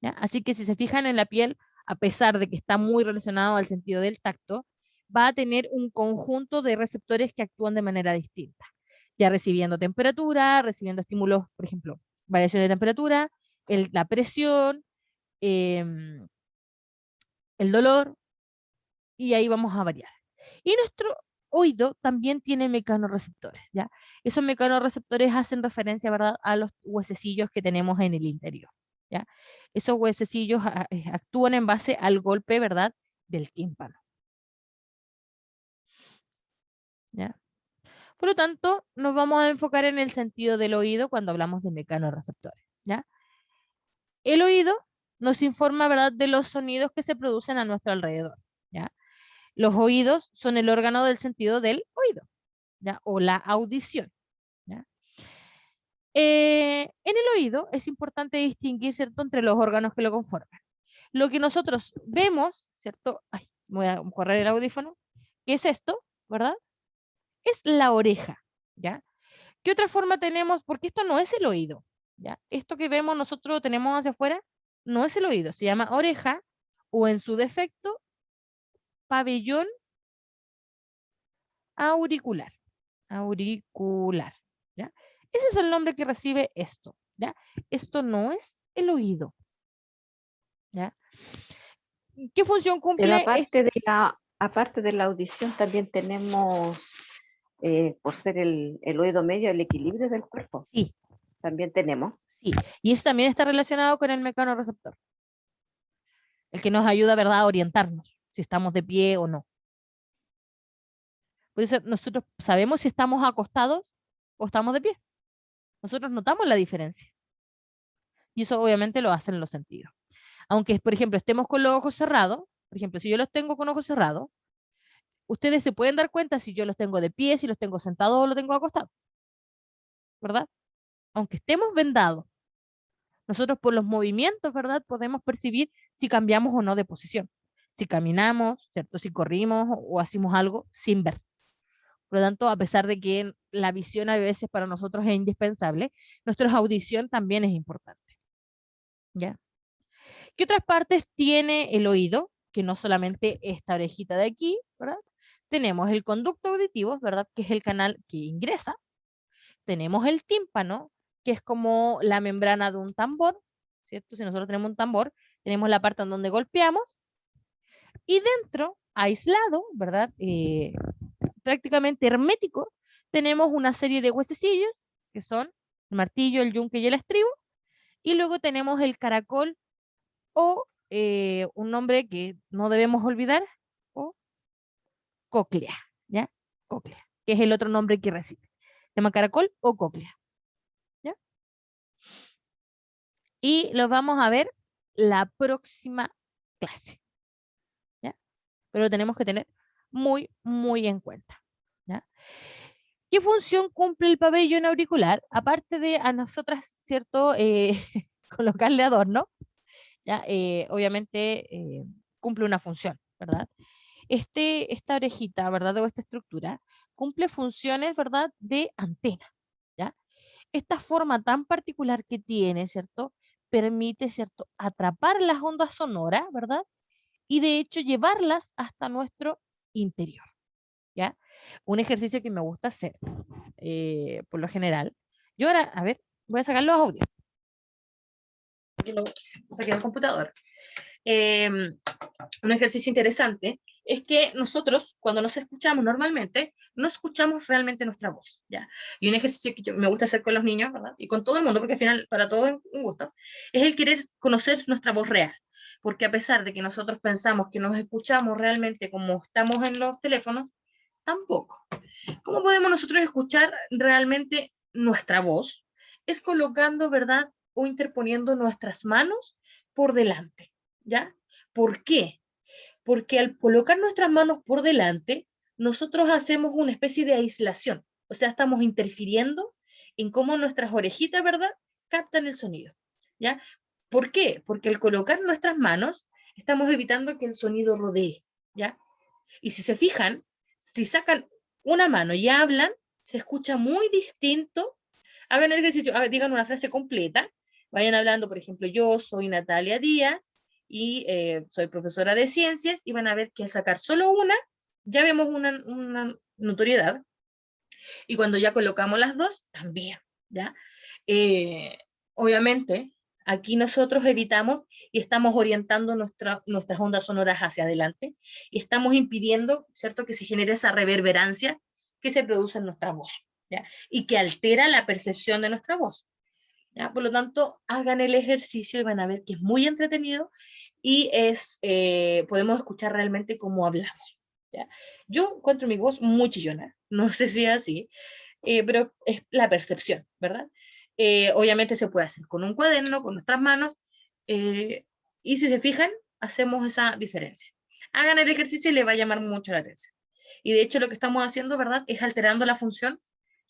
¿Ya? Así que si se fijan en la piel, a pesar de que está muy relacionado al sentido del tacto, va a tener un conjunto de receptores que actúan de manera distinta, ya recibiendo temperatura, recibiendo estímulos, por ejemplo, variación de temperatura, la presión, em, el dolor, y ahí vamos a variar. Y nuestro oído también tiene mecanorreceptores, ¿ya? Esos mecanorreceptores hacen referencia, ¿verdad?, a los huesecillos que tenemos en el interior, ¿ya? Esos huesecillos actúan en base al golpe, ¿verdad?, del tímpano, ¿ya? Por lo tanto, nos vamos a enfocar en el sentido del oído cuando hablamos de mecanorreceptores, ¿ya? El oído nos informa, ¿verdad?, de los sonidos que se producen a nuestro alrededor, ¿ya? Los oídos son el órgano del sentido del oído, ¿ya? O la audición, ¿ya? En el oído es importante distinguir, ¿cierto?, entre los órganos que lo conforman. Lo que nosotros vemos, ¿cierto? Ay, voy a correr el audífono. ¿Qué es esto? ¿Verdad? Es la oreja, ¿ya? ¿Qué otra forma tenemos? Porque esto no es el oído, ¿ya? Esto que vemos nosotros tenemos hacia afuera no es el oído, se llama oreja o en su defecto pabellón auricular, auricular, ¿ya? Ese es el nombre que recibe esto, ¿ya? Esto no es el oído, ¿ya? ¿Qué función Pero cumple? aparte de la audición también tenemos, por ser el oído medio, el equilibrio del cuerpo. Sí, También tenemos. sí, y eso también está relacionado con el mecanorreceptor, el que nos ayuda, ¿verdad?, a orientarnos, si estamos de pie o no. Por eso nosotros sabemos si estamos acostados o estamos de pie. Nosotros notamos la diferencia. Y eso obviamente lo hacen los sentidos. Aunque, por ejemplo, estemos con los ojos cerrados, por ejemplo, si yo los tengo con ojos cerrados, ustedes se pueden dar cuenta si yo los tengo de pie, si los tengo sentados o los tengo acostados, ¿verdad? Aunque estemos vendados, nosotros por los movimientos, ¿verdad? Podemos percibir si cambiamos o no de posición. Si caminamos, ¿cierto? Si corrimos o hacemos algo sin ver. Por lo tanto, a pesar de que la visión a veces para nosotros es indispensable, nuestra audición también es importante, ¿ya? ¿Qué otras partes tiene el oído? Que no solamente esta orejita de aquí, ¿verdad? Tenemos el conducto auditivo, ¿verdad? Que es el canal que ingresa. Tenemos el tímpano, que es como la membrana de un tambor, ¿cierto? Si nosotros tenemos un tambor, tenemos la parte en donde golpeamos. Y dentro, aislado, ¿verdad? Prácticamente hermético, tenemos una serie de huesecillos, que son el martillo, el yunque y el estribo. Y luego tenemos el caracol o un nombre que no debemos olvidar, o cóclea, ¿ya? Cóclea, que es el otro nombre que recibe. Se llama caracol o cóclea, ¿ya? Y los vamos a ver la próxima clase, ¿ya? Pero lo tenemos que tener muy, muy en cuenta, ¿ya? ¿Qué función cumple el pabellón auricular? Aparte de a nosotras, ¿cierto? Colocarle adorno, ¿ya? Obviamente cumple una función, ¿verdad? Esta orejita, ¿verdad? O esta estructura cumple funciones, ¿verdad? De antena, ¿ya? Esta forma tan particular que tiene, ¿cierto? Permite, ¿cierto? Atrapar las ondas sonoras, ¿verdad? Y de hecho llevarlas hasta nuestro interior, ¿ya? Un ejercicio que me gusta hacer, por lo general. Yo ahora, a ver, voy a sacar los audios. Aquí lo saqué del computador. Eh, un ejercicio interesante es que nosotros, cuando nos escuchamos normalmente, no escuchamos realmente nuestra voz, ¿ya? Y un ejercicio que me gusta hacer con los niños, ¿verdad? Y con todo el mundo, porque al final para todos es un gusto, es el querer conocer nuestra voz real. Porque a pesar de que nosotros pensamos que nos escuchamos realmente como estamos en los teléfonos, tampoco. ¿Cómo podemos nosotros escuchar realmente nuestra voz? Es colocando, ¿verdad? O interponiendo nuestras manos por delante, ¿ya? ¿Por qué? Porque al colocar nuestras manos por delante, nosotros hacemos una especie de aislación, o sea, estamos interfiriendo en cómo nuestras orejitas, ¿verdad?, captan el sonido, ¿ya? ¿Por qué? Porque al colocar nuestras manos, estamos evitando que el sonido rodee, ¿ya? Y si se fijan, si sacan una mano y hablan, se escucha muy distinto. Hagan el ejercicio, digan una frase completa, vayan hablando, por ejemplo, yo soy Natalia Díaz y soy profesora de ciencias, y van a ver que al sacar solo una, ya vemos una notoriedad, y cuando ya colocamos las dos, también, ¿ya? Obviamente, aquí nosotros evitamos y estamos orientando nuestras ondas sonoras hacia adelante y estamos impidiendo, ¿cierto?, que se genere esa reverberancia que se produce en nuestra voz, ¿ya? Y que altera la percepción de nuestra voz, ¿ya? Por lo tanto, hagan el ejercicio y van a ver que es muy entretenido y podemos escuchar realmente cómo hablamos. ¿ya? Yo encuentro mi voz muy chillona, no sé si es así, pero es la percepción, ¿verdad? Obviamente se puede hacer con un cuaderno, con nuestras manos, eh, y si se fijan, hacemos esa diferencia. Hagan el ejercicio y les va a llamar mucho la atención. Y de hecho lo que estamos haciendo, ¿verdad? Es alterando la función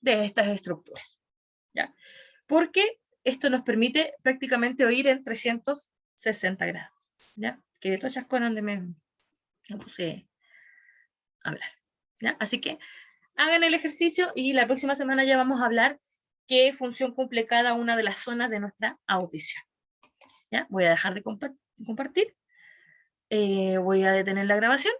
de estas estructuras, ¿ya? Porque esto nos permite prácticamente oír en 360 grados, ¿ya? Que de todas esas cosas donde me puse a hablar, ¿ya? Así que hagan el ejercicio y la próxima semana ya vamos a hablar qué función cumple cada una de las zonas de nuestra audición, ¿ya? Voy a dejar de compartir, voy a detener la grabación